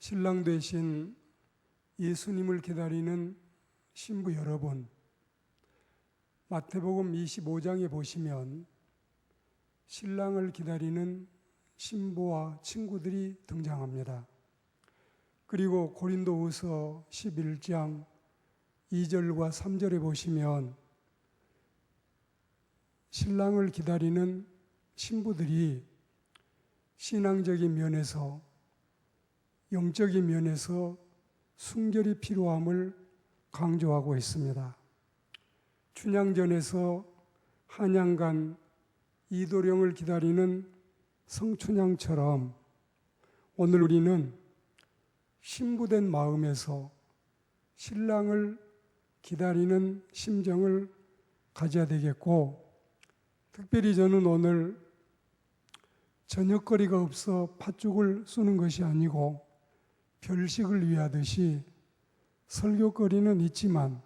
신랑 되신 예수님을 기다리는 신부 여러분, 마태복음 25장에 보시면 신랑을 기다리는 신부와 친구들이 등장합니다. 그리고 고린도후서 11장 2절과 3절에 보시면 신랑을 기다리는 신부들이 신앙적인 면에서, 영적인 면에서 순결이 필요함을 강조하고 있습니다. 춘향전에서 한양간 이도령을 기다리는 성춘향처럼 오늘 우리는 신부된 마음에서 신랑을 기다리는 심정을 가져야 되겠고, 특별히 저는 오늘 저녁거리가 없어 팥죽을 쏘는 것이 아니고 별식을 위하듯이 설교거리는 있지만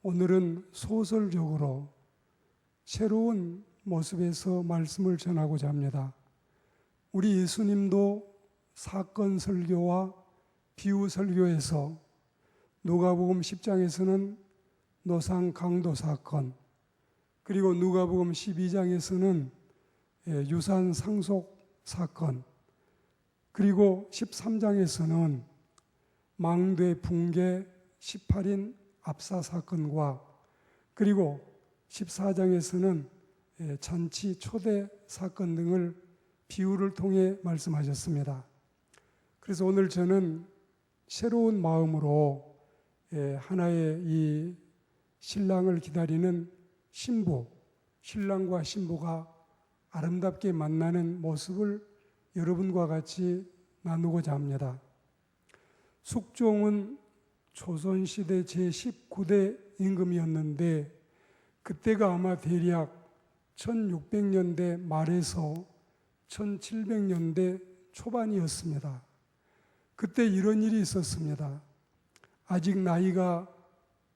오늘은 소설적으로 새로운 모습에서 말씀을 전하고자 합니다. 우리 예수님도 사건 설교와 비유 설교에서 누가복음 10장에서는 노상 강도 사건, 그리고 누가복음 12장에서는 유산 상속 사건, 그리고 13장에서는 망대 붕괴 18인 압사 사건과, 그리고 14장에서는 잔치 초대 사건 등을 비유를 통해 말씀하셨습니다. 그래서 오늘 저는 새로운 마음으로 하나의 이 신랑을 기다리는 신부, 신랑과 신부가 아름답게 만나는 모습을 여러분과 같이 나누고자 합니다. 숙종은 조선시대 제19대 임금이었는데 그때가 아마 대략 1600년대 말에서 1700년대 초반이었습니다. 그때 이런 일이 있었습니다. 아직 나이가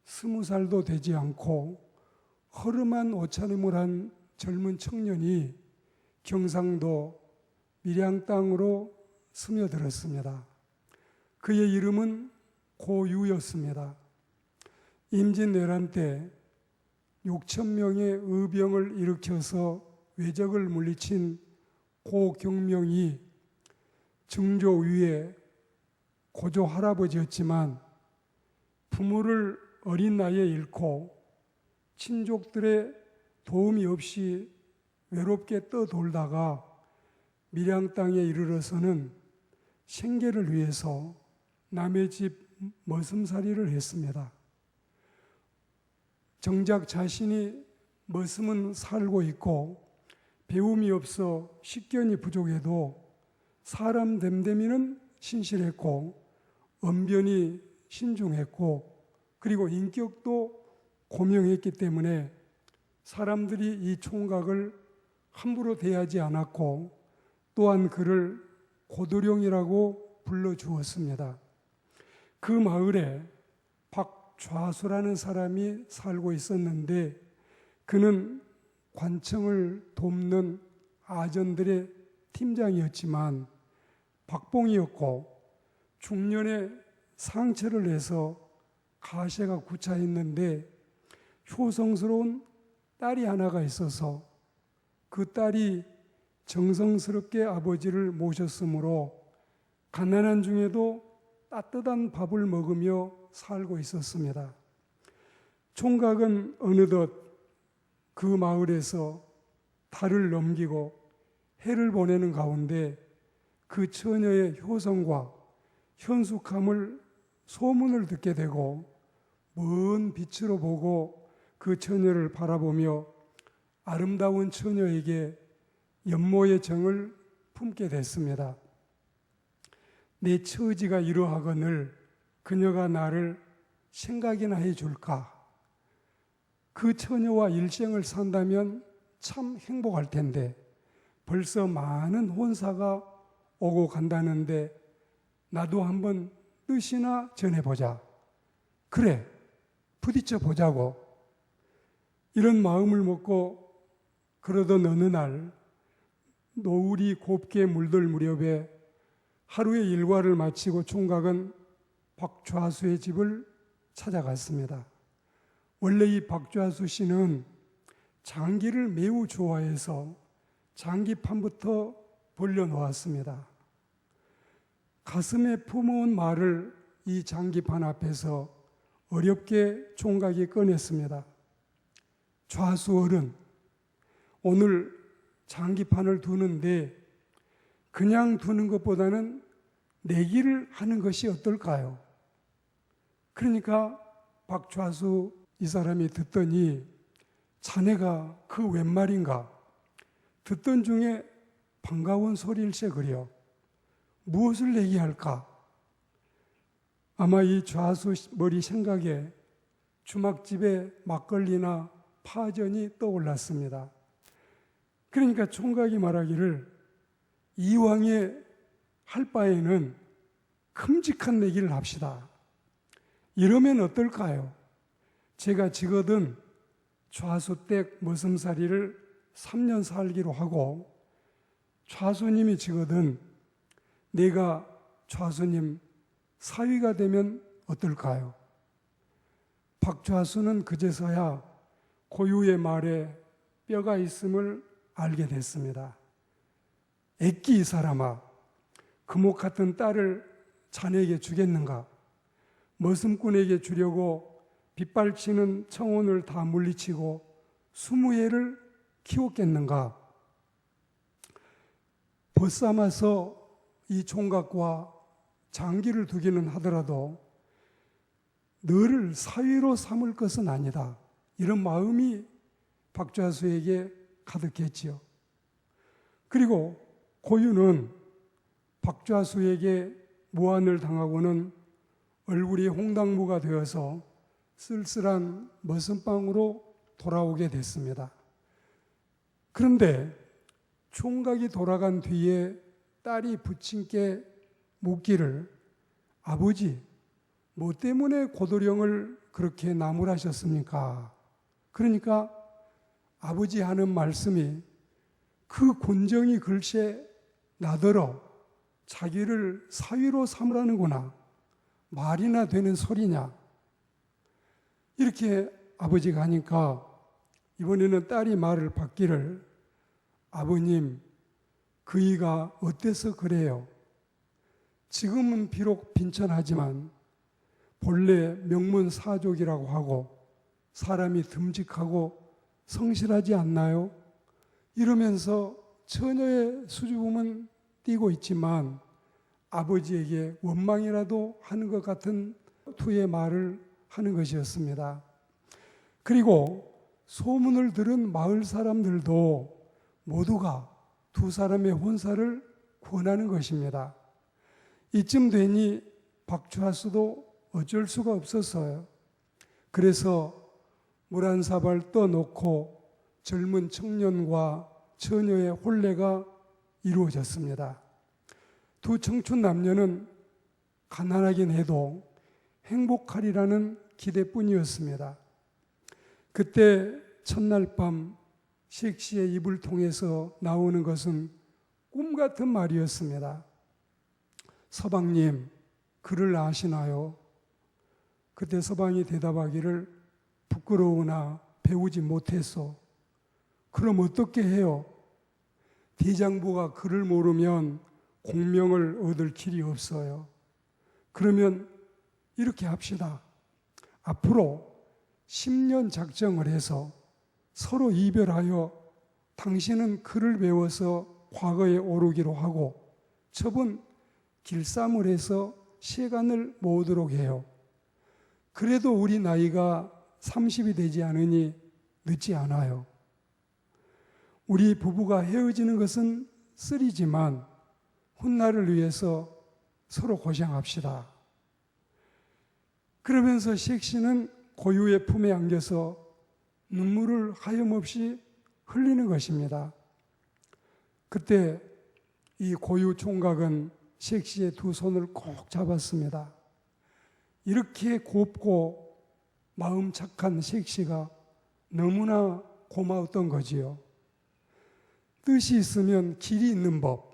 20살도 되지 않고 허름한 옷차림을 한 젊은 청년이 경상도 밀양 땅으로 스며들었습니다. 그의 이름은 고유였습니다. 임진왜란 때 6,000명의 의병을 일으켜서 왜적을 물리친 고경명이 증조 위에 고조 할아버지였지만 부모를 어린 나이에 잃고 친족들의 도움이 없이 외롭게 떠돌다가 밀양 땅에 이르러서는 생계를 위해서 남의 집 머슴살이를 했습니다. 정작 자신이 머슴은 살고 있고 배움이 없어 식견이 부족해도 사람 됨됨이는 신실했고 언변이 신중했고 그리고 인격도 고명했기 때문에 사람들이 이 총각을 함부로 대하지 않았고 또한 그를 고도령이라고 불러주었습니다. 그 마을에 박좌수라는 사람이 살고 있었는데 그는 관청을 돕는 아전들의 팀장이었지만 박봉이었고 중년에 상처를 내서 가시가 구차했는데 효성스러운 딸이 하나가 있어서 그 딸이 정성스럽게 아버지를 모셨으므로 가난한 중에도 따뜻한 밥을 먹으며 살고 있었습니다. 총각은 어느덧 그 마을에서 달을 넘기고 해를 보내는 가운데 그 처녀의 효성과 현숙함을 소문을 듣게 되고 먼 빛으로 보고 그 처녀를 바라보며 아름다운 처녀에게 연모의 정을 품게 됐습니다. 내 처지가 이러하거늘 그녀가 나를 생각이나 해줄까? 그 처녀와 일생을 산다면 참 행복할 텐데 벌써 많은 혼사가 오고 간다는데 나도 한번 뜻이나 전해보자. 그래, 부딪혀 보자고. 이런 마음을 먹고 그러던 어느 날 노을이 곱게 물들 무렵에 하루의 일과를 마치고 총각은 박좌수의 집을 찾아갔습니다. 원래 이 박좌수 씨는 장기를 매우 좋아해서 장기판부터 벌려놓았습니다. 가슴에 품어온 말을 이 장기판 앞에서 어렵게 총각이 꺼냈습니다. 좌수 어른, 오늘 장기판을 두는데 그냥 두는 것보다는 내기를 하는 것이 어떨까요? 그러니까 박좌수 이 사람이 듣더니 자네가 그 웬 말인가? 듣던 중에 반가운 소리일세 그려. 무엇을 얘기할까? 아마 이 좌수 머리 생각에 주막집에 막걸리나 파전이 떠올랐습니다. 그러니까 총각이 말하기를 이왕에 할 바에는 큼직한 내기를 합시다. 이러면 어떨까요? 제가 지거든 좌수댁 머슴살이를 3년 살기로 하고 좌수님이 지거든 내가 좌수님 사위가 되면 어떨까요? 박좌수는 그제서야 고유의 말에 뼈가 있음을 알게 됐습니다. 애끼 이 사람아, 금옥 같은 딸을 자네에게 주겠는가? 머슴꾼에게 주려고 빗발치는 청혼을 다 물리치고 20해를 키웠겠는가? 벗삼아서 이 총각과 장기를 두기는 하더라도 너를 사위로 삼을 것은 아니다. 이런 마음이 박좌수에게 가득했지요. 그리고 고유는 박좌수에게 모한을 당하고는 얼굴이 홍당무가 되어서 쓸쓸한 머슴방으로 돌아오게 됐습니다. 그런데 총각이 돌아간 뒤에 딸이 부친께 묻기를 아버지, 뭐 때문에 고도령을 그렇게 나무라셨습니까? 그러니까 아버지 하는 말씀이 그 곤정이 글쎄 나더러 자기를 사위로 삼으라는구나. 말이나 되는 소리냐. 이렇게 아버지가 하니까 이번에는 딸이 말을 받기를 아버님, 그이가 어때서 그래요? 지금은 비록 빈천하지만 본래 명문사족이라고 하고 사람이 듬직하고 성실하지 않나요? 이러면서 처녀의 수줍음은 띄고 있지만 아버지에게 원망이라도 하는 것 같은 투의 말을 하는 것이었습니다. 그리고 소문을 들은 마을 사람들도 모두가 두 사람의 혼사를 권하는 것입니다. 이쯤 되니 박좌수도 어쩔 수가 없었어요. 그래서 물 한 사발 떠놓고 젊은 청년과 처녀의 혼례가 이루어졌습니다. 두 청춘 남녀는 가난하긴 해도 행복하리라는 기대뿐이었습니다. 그때 첫날 밤 섹시의 입을 통해서 나오는 것은 꿈 같은 말이었습니다. 서방님, 그를 아시나요? 그때 서방이 대답하기를 부끄러우나 배우지 못해서. 그럼 어떻게 해요? 대장부가 그를 모르면 공명을 얻을 길이 없어요. 그러면 이렇게 합시다. 앞으로 10년 작정을 해서 서로 이별하여 당신은 글을 배워서 과거에 오르기로 하고 첩은 길쌈을 해서 시간을 모으도록 해요. 그래도 우리 나이가 30이 되지 않으니 늦지 않아요. 우리 부부가 헤어지는 것은 쓰리지만 훗날을 위해서 서로 고생합시다. 그러면서 섹시는 고유의 품에 안겨서 눈물을 하염없이 흘리는 것입니다. 그때 이 고유 총각은 섹시의 두 손을 꼭 잡았습니다. 이렇게 곱고 마음 착한 섹시가 너무나 고마웠던 거지요. 뜻이 있으면 길이 있는 법.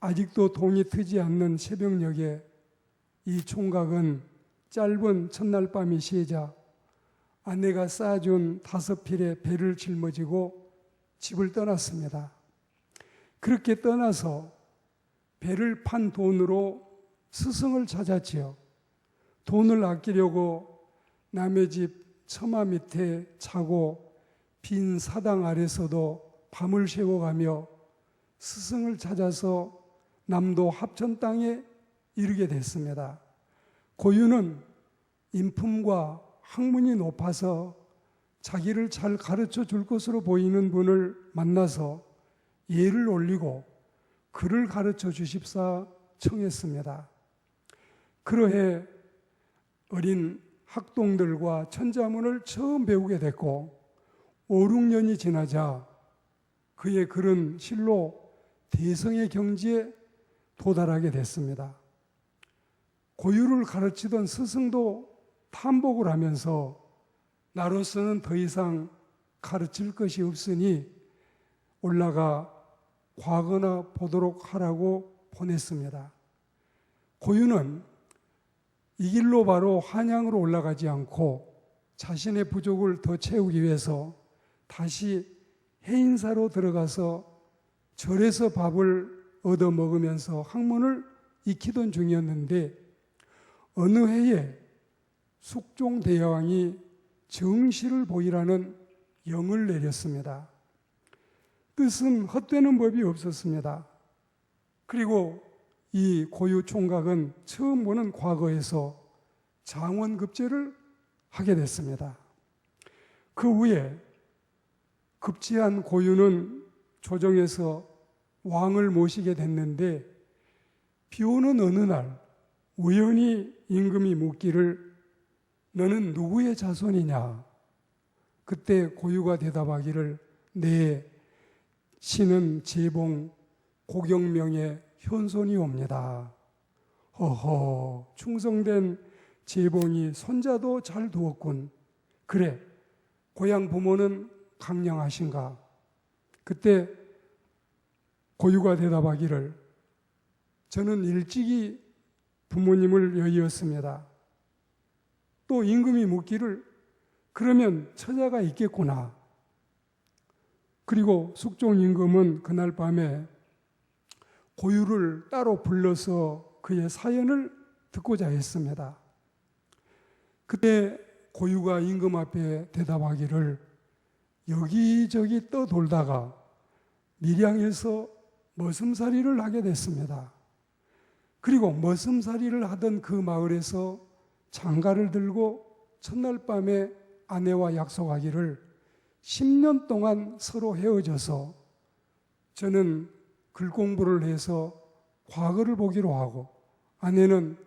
아직도 동이 트지 않는 새벽녘에 이 총각은 짧은 첫날 밤이 새자 아내가 쌓아준 5필의 배를 짊어지고 집을 떠났습니다. 그렇게 떠나서 배를 판 돈으로 스승을 찾았지요. 돈을 아끼려고 남의 집 처마 밑에 자고 빈 사당 아래서도 밤을 새워가며 스승을 찾아서 남도 합천 땅에 이르게 됐습니다. 고유는 인품과 학문이 높아서 자기를 잘 가르쳐 줄 것으로 보이는 분을 만나서 예를 올리고 글을 가르쳐 주십사 청했습니다. 그러해 어린 학동들과 천자문을 처음 배우게 됐고 5, 6년이 지나자 그의 글은 실로 대성의 경지에 도달하게 됐습니다. 고유를 가르치던 스승도 탐복을 하면서 나로서는 더 이상 가르칠 것이 없으니 올라가 과거나 보도록 하라고 보냈습니다. 고유는 이 길로 바로 한양으로 올라가지 않고 자신의 부족을 더 채우기 위해서 다시 해인사로 들어가서 절에서 밥을 얻어 먹으면서 학문을 익히던 중이었는데 어느 해에 숙종대왕이 정시를 보이라는 영을 내렸습니다. 뜻은 헛되는 법이 없었습니다. 그리고 이 고유 총각은 처음 보는 과거에서 장원급제를 하게 됐습니다. 그 후에 급제한 고유는 조정에서 왕을 모시게 됐는데 비 오는 어느 날 우연히 임금이 묻기를 너는 누구의 자손이냐? 그때 고유가 대답하기를 네, 신은 재봉 고경명의 현손이옵니다. 허허, 충성된 재봉이 손자도 잘 두었군. 그래, 고향 부모는 강량하신가? 그때 고유가 대답하기를 저는 일찍이 부모님을 여의었습니다. 또 임금이 묻기를 그러면 처자가 있겠구나. 그리고 숙종 임금은 그날 밤에 고유를 따로 불러서 그의 사연을 듣고자 했습니다. 그때 고유가 임금 앞에 대답하기를 여기저기 떠돌다가 밀양에서 머슴살이를 하게 됐습니다. 그리고 머슴살이를 하던 그 마을에서 장가를 들고 첫날 밤에 아내와 약속하기를 10년 동안 서로 헤어져서 저는 글 공부를 해서 과거를 보기로 하고 아내는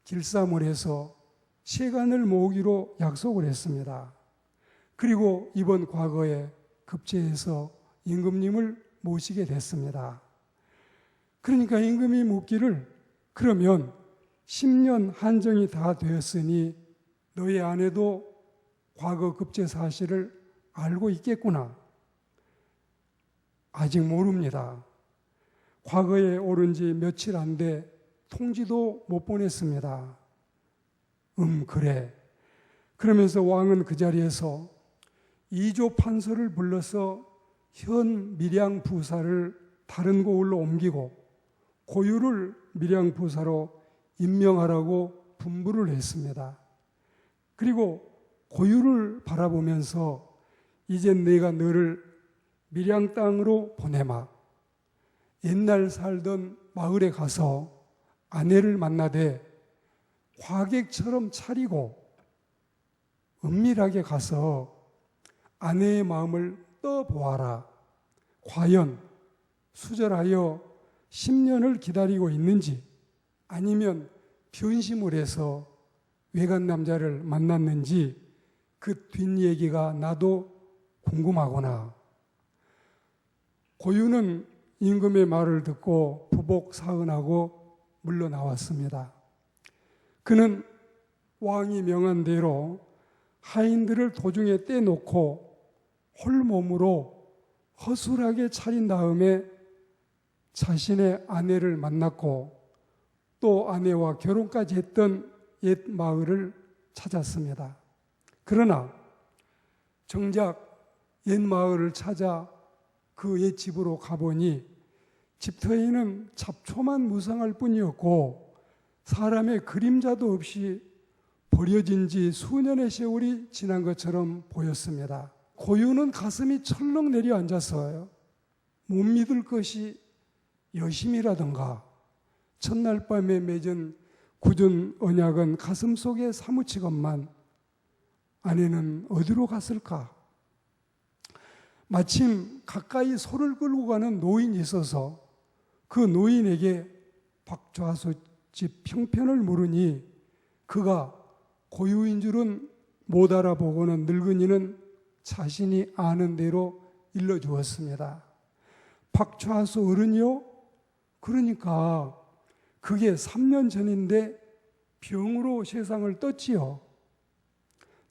길쌈을 해서 세간을 모으기로 약속을 했습니다. 그리고 이번 과거에 급제해서 임금님을 모시게 됐습니다. 그러니까 임금이 묻기를 그러면 10년 한정이 다 되었으니 너희 아내도 과거 급제 사실을 알고 있겠구나. 아직 모릅니다. 과거에 오른 지 며칠 안 돼 통지도 못 보냈습니다. 그래. 그러면서 왕은 그 자리에서 이조 판서를 불러서 현 밀양 부사를 다른 곳으로 옮기고 고유를 밀양 부사로 임명하라고 분부를 했습니다. 그리고 고유를 바라보면서 이제 내가 너를 밀양 땅으로 보내마. 옛날 살던 마을에 가서 아내를 만나되 화객처럼 차리고 은밀하게 가서 아내의 마음을 떠보아라. 과연 수절하여 10년을 기다리고 있는지 아니면 변심을 해서 외간 남자를 만났는지 그 뒷얘기가 나도 궁금하구나. 고유는 임금의 말을 듣고 부복사은하고 물러나왔습니다. 그는 왕이 명한 대로 하인들을 도중에 떼놓고 홀몸으로 허술하게 차린 다음에 자신의 아내를 만났고 또 아내와 결혼까지 했던 옛 마을을 찾았습니다. 그러나 정작 옛 마을을 찾아 그 옛 집으로 가보니 집터에는 잡초만 무성할 뿐이었고 사람의 그림자도 없이 버려진 지 수년의 세월이 지난 것처럼 보였습니다. 고유는 가슴이 철렁 내려앉았어요. 못 믿을 것이 여심이라던가 첫날 밤에 맺은 굳은 언약은 가슴속에 사무치건만 아내는 어디로 갔을까? 마침 가까이 소를 끌고 가는 노인이 있어서 그 노인에게 박좌수 집 형편을 물으니 그가 고유인 줄은 못 알아보고는 늙은이는 자신이 아는 대로 일러주었습니다. 박좌수 어른이요? 그러니까 그게 3년 전인데 병으로 세상을 떴지요.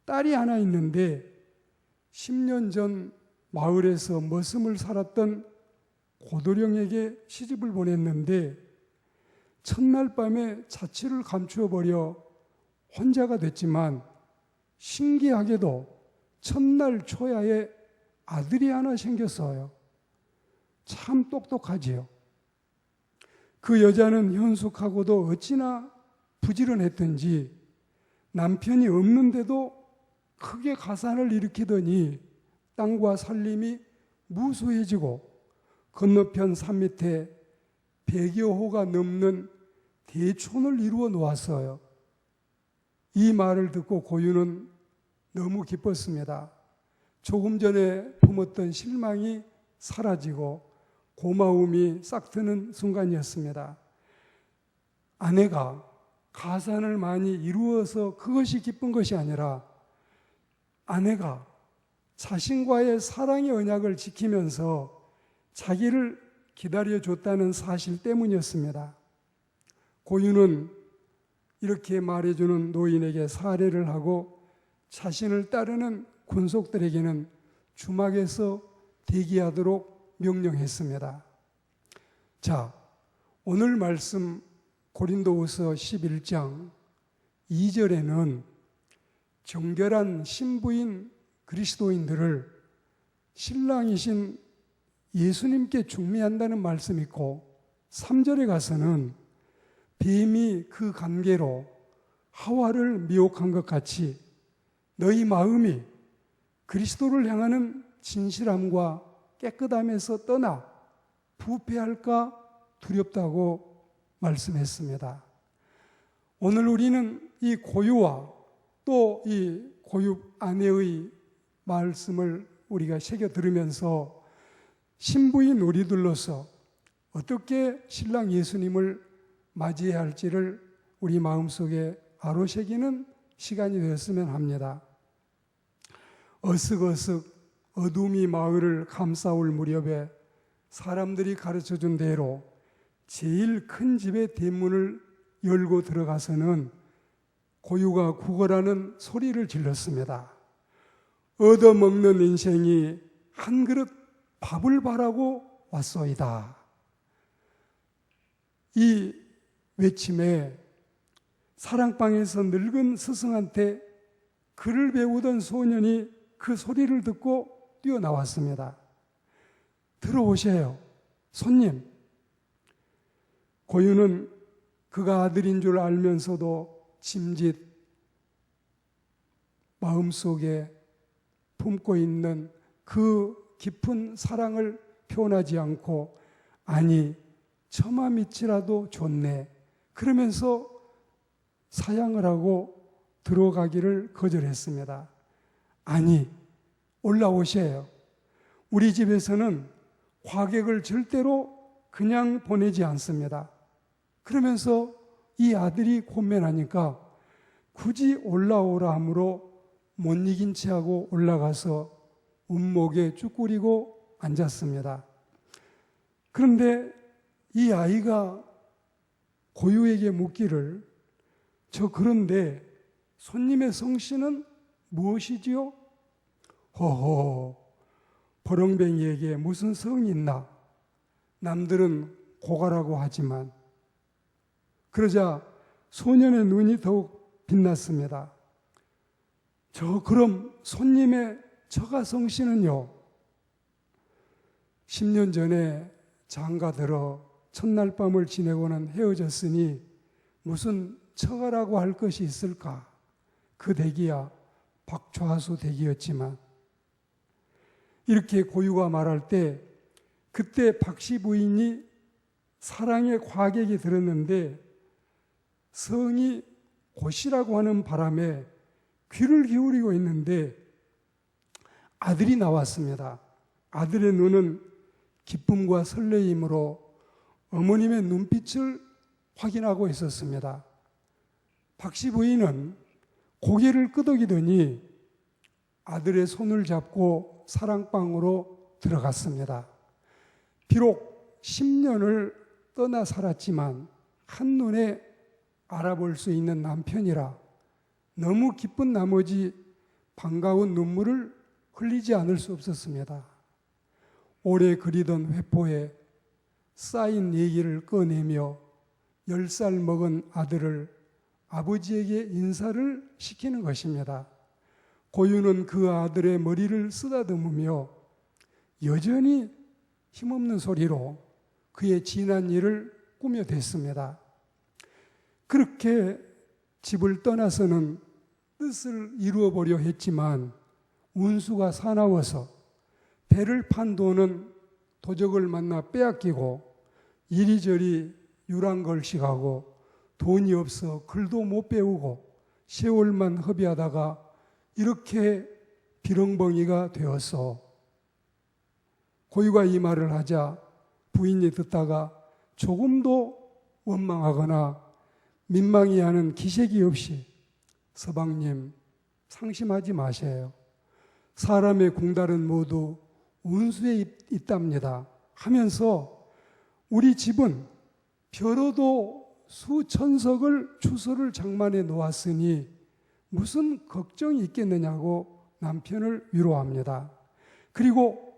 딸이 하나 있는데 10년 전 마을에서 머슴을 살았던 고도령에게 시집을 보냈는데 첫날 밤에 자취를 감추어 버려 혼자가 됐지만 신기하게도 첫날 초야에 아들이 하나 생겼어요. 참 똑똑하지요. 그 여자는 현숙하고도 어찌나 부지런했던지 남편이 없는데도 크게 가산을 일으키더니 땅과 살림이 무수해지고 건너편 산 밑에 100여 호가 넘는 대촌을 이루어 놓았어요. 이 말을 듣고 고유는 너무 기뻤습니다. 조금 전에 품었던 실망이 사라지고 고마움이 싹트는 순간이었습니다. 아내가 가산을 많이 이루어서 그것이 기쁜 것이 아니라 아내가 자신과의 사랑의 언약을 지키면서 자기를 기다려줬다는 사실 때문이었습니다. 고유는 이렇게 말해주는 노인에게 사례를 하고 자신을 따르는 군속들에게는 주막에서 대기하도록 명령했습니다. 자, 오늘 말씀 고린도후서 11장 2절에는 정결한 신부인 그리스도인들을 신랑이신 예수님께 중매한다는 말씀이 있고 3절에 가서는 뱀이 그 관계로 하와를 미혹한 것 같이 너희 마음이 그리스도를 향하는 진실함과 깨끗함에서 떠나 부패할까 두렵다고 말씀했습니다. 오늘 우리는 이 고유와 또 이 고유 아내의 말씀을 우리가 새겨 들으면서 신부인 우리들로서 어떻게 신랑 예수님을 맞이해야 할지를 우리 마음속에 아로새기는 시간이 되었으면 합니다. 어슥어슥 어둠이 마을을 감싸올 무렵에 사람들이 가르쳐준 대로 제일 큰 집의 대문을 열고 들어가서는 고유가 구걸하는 소리를 질렀습니다. 얻어먹는 인생이 한 그릇 밥을 바라고 왔소이다. 이 외침에 사랑방에서 늙은 스승한테 글을 배우던 소년이 그 소리를 듣고 뛰어나왔습니다. 들어오세요, 손님. 고유는 그가 아들인 줄 알면서도 짐짓 마음속에 품고 있는 그 깊은 사랑을 표현하지 않고 아니 처마 밑이라도 좋네 그러면서 사양을 하고 들어가기를 거절했습니다. 아니 올라오세요. 우리 집에서는 과객을 절대로 그냥 보내지 않습니다. 그러면서 이 아들이 권면하니까 굳이 올라오라 하므로 못 이긴 채 하고 올라가서 운목에 쭈그리고 앉았습니다. 그런데 이 아이가 고유에게 묻기를 그런데 손님의 성씨는 무엇이지요? 허허, 버렁뱅이에게 무슨 성이 있나? 남들은 고가라고 하지만 그러자 소년의 눈이 더욱 빛났습니다. 그럼 손님의 처가성씨는요? 10년 전에 장가들어 첫날 밤을 지내고는 헤어졌으니 무슨 처가라고 할 것이 있을까? 그 댁이야 박좌수 댁이었지만 이렇게 고유가 말할 때 그때 박씨 부인이 사랑의 과객이 들었는데 성이 고시라고 하는 바람에 귀를 기울이고 있는데 아들이 나왔습니다. 아들의 눈은 기쁨과 설레임으로 어머님의 눈빛을 확인하고 있었습니다. 박씨 부인은 고개를 끄덕이더니 아들의 손을 잡고 사랑방으로 들어갔습니다. 비록 10년을 떠나 살았지만 한눈에 알아볼 수 있는 남편이라 너무 기쁜 나머지 반가운 눈물을 흘리지 않을 수 없었습니다. 오래 그리던 회포에 쌓인 얘기를 꺼내며 10살 먹은 아들을 아버지에게 인사를 시키는 것입니다. 고유는 그 아들의 머리를 쓰다듬으며 여전히 힘없는 소리로 그의 지난 일을 꾸며댔습니다. 그렇게 집을 떠나서는 뜻을 이루어보려 했지만 운수가 사나워서 배를 판 돈은 도적을 만나 빼앗기고 이리저리 유랑걸식하고 돈이 없어 글도 못 배우고 세월만 허비하다가 이렇게 비렁벙이가 되었어. 고유가 이 말을 하자 부인이 듣다가 조금도 원망하거나 민망히 하는 기색이 없이 서방님 상심하지 마세요. 사람의 궁달은 모두 운수에 있답니다 하면서 우리 집은 벼로도 수천석을 추서를 장만해 놓았으니 무슨 걱정이 있겠느냐고 남편을 위로합니다. 그리고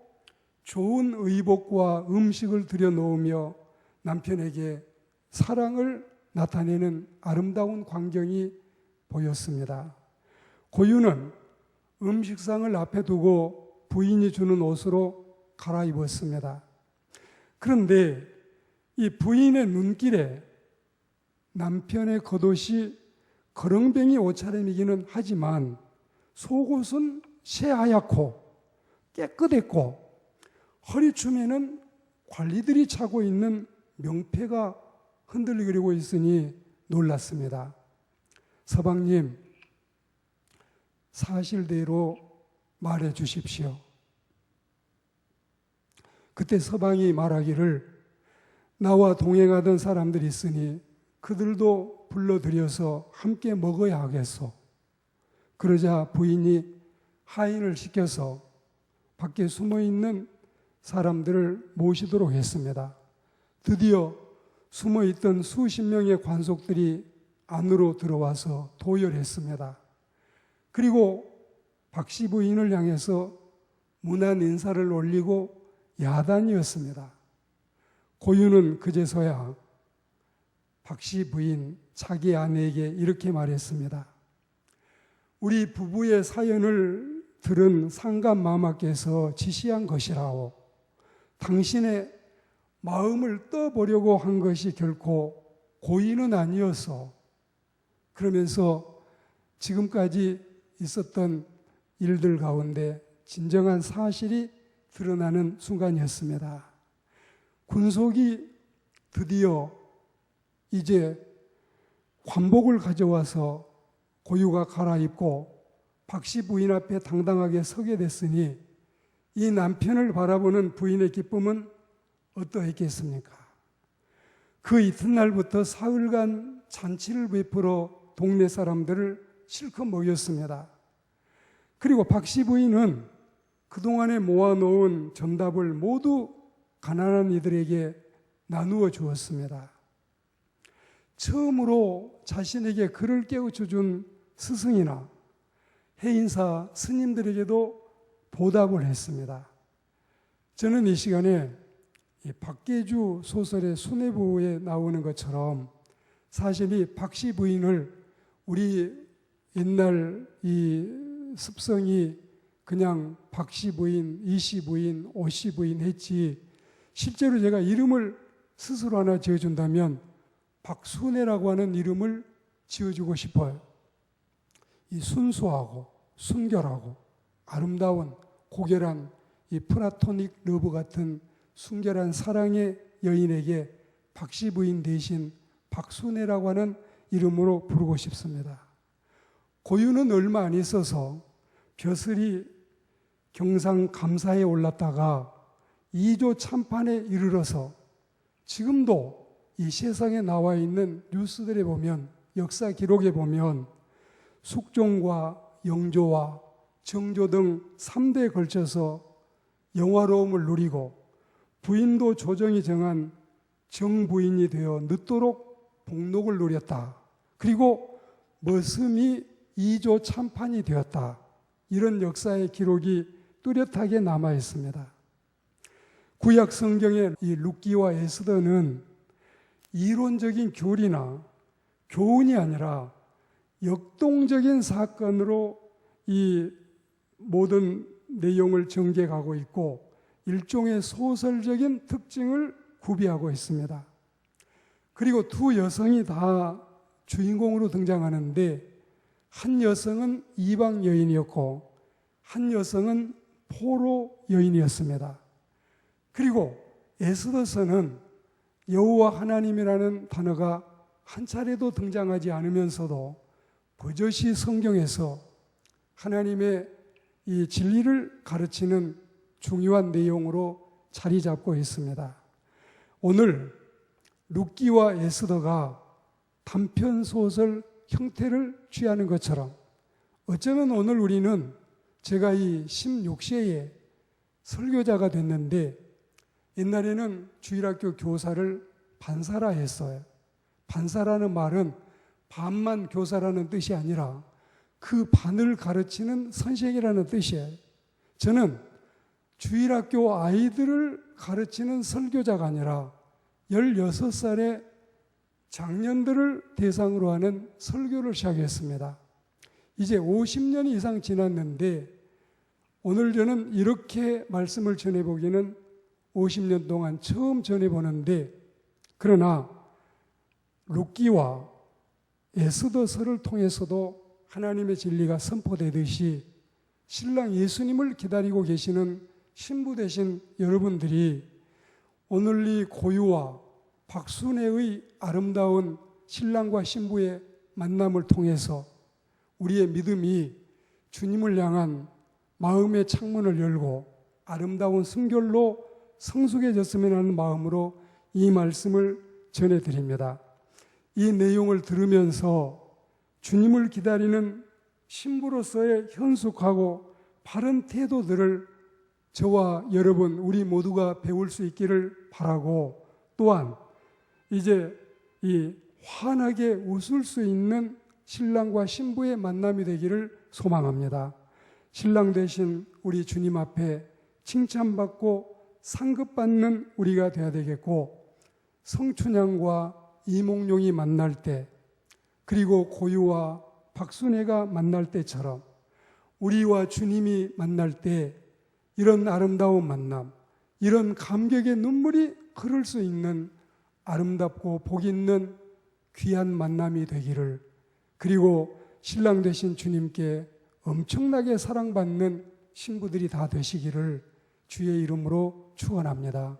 좋은 의복과 음식을 들여놓으며 남편에게 사랑을 나타내는 아름다운 광경이 보였습니다. 고유는 음식상을 앞에 두고 부인이 주는 옷으로 갈아입었습니다. 그런데 이 부인의 눈길에 남편의 겉옷이 거렁뱅이 옷차림이기는 하지만 속옷은 새하얗고 깨끗했고 허리춤에는 관리들이 차고 있는 명패가 흔들리고 있으니 놀랐습니다. 서방님, 사실대로 말해 주십시오. 그때 서방이 말하기를 나와 동행하던 사람들이 있으니 그들도 불러들여서 함께 먹어야 하겠소. 그러자 부인이 하인을 시켜서 밖에 숨어있는 사람들을 모시도록 했습니다. 드디어 숨어있던 수십 명의 관속들이 안으로 들어와서 도열했습니다. 그리고 박씨 부인을 향해서 문안 인사를 올리고 야단이었습니다. 고유는 그제서야 박씨 부인 자기 아내에게 이렇게 말했습니다. 우리 부부의 사연을 들은 상감마마께서 지시한 것이라오. 당신의 마음을 떠보려고 한 것이 결코 고의는 아니었어. 그러면서 지금까지 있었던 일들 가운데 진정한 사실이 드러나는 순간이었습니다. 군속이 드디어 이제 관복을 가져와서 고유가 갈아입고 박씨 부인 앞에 당당하게 서게 됐으니 이 남편을 바라보는 부인의 기쁨은 어떠했겠습니까? 그 이튿날부터 사흘간 잔치를 베풀어 동네 사람들을 실컷 먹였습니다. 그리고 박씨 부인은 그동안에 모아놓은 전답을 모두 가난한 이들에게 나누어 주었습니다. 처음으로 자신에게 글을 깨우쳐준 스승이나 해인사 스님들에게도 보답을 했습니다. 저는 이 시간에 이 박계주 소설의 수뇌부에 나오는 것처럼 사실 이 박씨 부인을 우리 옛날 이 습성이 그냥 박씨 부인, 이씨 부인, 오씨 부인 했지, 실제로 제가 이름을 스스로 하나 지어준다면 박순애라고 하는 이름을 지어주고 싶어요. 이 순수하고 순결하고 아름다운 고결한 이 플라토닉 러브 같은 순결한 사랑의 여인에게 박씨 부인 대신 박순애라고 하는 이름으로 부르고 싶습니다. 고유는 얼마 안 있어서 벼슬이 경상 감사에 올랐다가 2조 참판에 이르러서 지금도 이 세상에 나와 있는 뉴스들에 보면, 역사 기록에 보면 숙종과 영조와 정조 등 3대에 걸쳐서 영화로움을 누리고 부인도 조정이 정한 정부인이 되어 늦도록 복록을 누렸다. 그리고 머슴이 2조 참판이 되었다. 이런 역사의 기록이 뚜렷하게 남아 있습니다. 구약 성경의 이 룻기와 에스더는 이론적인 교리나 교훈이 아니라 역동적인 사건으로 이 모든 내용을 전개하고 있고 일종의 소설적인 특징을 구비하고 있습니다. 그리고 두 여성이 다 주인공으로 등장하는데 한 여성은 이방 여인이었고 한 여성은 포로 여인이었습니다. 그리고 에스더서는 여호와 하나님이라는 단어가 한 차례도 등장하지 않으면서도 버젓이 성경에서 하나님의 이 진리를 가르치는 중요한 내용으로 자리 잡고 있습니다. 오늘 룻기와 에스더가 단편 소설 형태를 취하는 것처럼 어쩌면 오늘 우리는, 제가 이 16세에 설교자가 됐는데 옛날에는 주일학교 교사를 반사라 했어요. 반사라는 말은 반만 교사라는 뜻이 아니라 그 반을 가르치는 선생이라는 뜻이에요. 저는 주일학교 아이들을 가르치는 설교자가 아니라 16살의 장년들을 대상으로 하는 설교를 시작했습니다. 이제 50년 이상 지났는데 오늘 저는 이렇게 말씀을 전해보기는 50년 동안 처음 전해보는데, 그러나 룻기와 에스더서를 통해서도 하나님의 진리가 선포되듯이 신랑 예수님을 기다리고 계시는 신부 되신 여러분들이 오늘 이 고유와 박순애의 아름다운 신랑과 신부의 만남을 통해서 우리의 믿음이 주님을 향한 마음의 창문을 열고 아름다운 순결로 성숙해졌으면 하는 마음으로 이 말씀을 전해드립니다. 이 내용을 들으면서 주님을 기다리는 신부로서의 현숙하고 바른 태도들을 저와 여러분 우리 모두가 배울 수 있기를 바라고, 또한 이제 이 환하게 웃을 수 있는 신랑과 신부의 만남이 되기를 소망합니다. 신랑 되신 우리 주님 앞에 칭찬받고 상급받는 우리가 되어야 되겠고, 성춘향과 이몽룡이 만날 때, 그리고 고유와 박순애가 만날 때처럼 우리와 주님이 만날 때 이런 아름다운 만남, 이런 감격의 눈물이 흐를 수 있는 아름답고 복 있는 귀한 만남이 되기를, 그리고 신랑 되신 주님께 엄청나게 사랑받는 신부들이 다 되시기를 주의 이름으로 축원합니다.